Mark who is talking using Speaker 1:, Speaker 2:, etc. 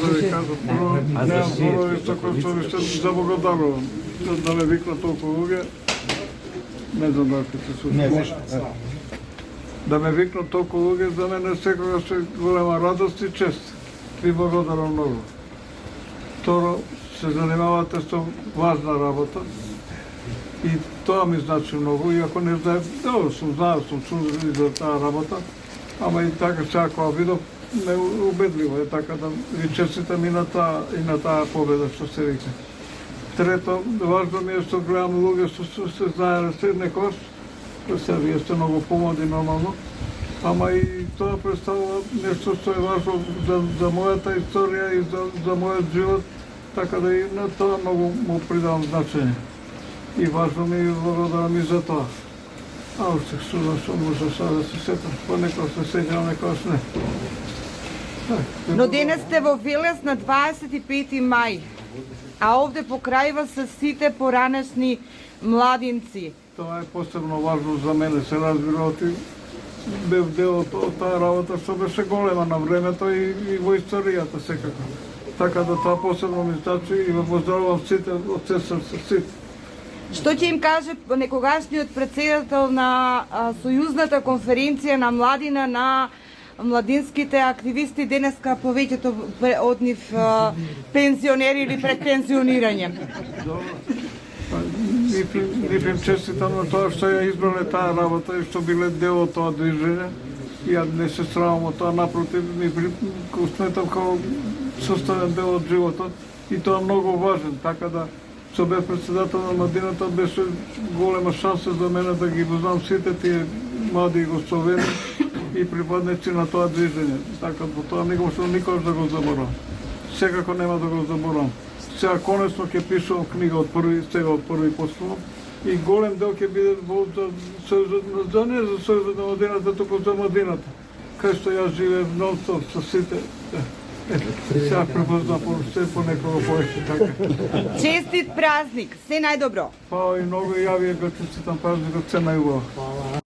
Speaker 1: да ви кажам, прво, немам зборови со кои што ви се заблагодарувам. Да ме викна толку луѓе, не знам дали се слушам. Да ме викна толку луѓе, за мене секогаш е голема радост и чест. Ви благодарам многу. Второ, се занимавате со важна работа и тоа ми значи многу, иако не знаев, знаел сум чул за таа работа, ама и така сега кога видов, ме убедливо е така да ви честитам и на таа победа што се вика. Трето, важно ми е што гледам луѓе што се знаеле се некош, се вие сте многу помлади нормално, ама и тоа представува нешто што е важно за мојата историја и за мојот живот, така да и на тоа многу му придавам значење. И важно ми е благодарам и за тоа. А уште што може сега да се сетам, понекогаш се сеќам, некогаш не.
Speaker 2: Но денес сте во Велес на 25 мај, а овде покрај вас се сите поранешни младинци.
Speaker 1: Тоа е посебно важно за мене, се разбира, бев дел од таа работа што беше голема на времето и во историјата секако. Така да тоа посебно ми значи и ве поздравувам сите од се срце, сите.
Speaker 2: Што ќе им каже некогашниот претседател на Сојузната конференција на младина на младинските активисти денеска повеќето од нив пензионери или пред пензионирање?
Speaker 1: Нив им честитам на тоа што ја избрале таа работа и што биле дел од тоа движење. Ја не се срамам од тоа, напротив, го сметам како составен дел од животот и тоа многу важен, така да што бев председател на младината беше голема шанса за мене да ги познам сите тие млади гостовени и припадници на тоа движење. Така по тоа не го што никош да го заборам. Секако нема да го заборам. Сега конечно ќе пишувам книга од први послов и голем дел ќе биде за Сојузот, не за Сојузот на младината, туку за младината. Кај што јас живеев нон-стоп со сите. Сега препознав по некого повеќе така.
Speaker 2: Честит празник, се најдобро.
Speaker 1: Па и многу ја ви го честитам празникот, се најубаво.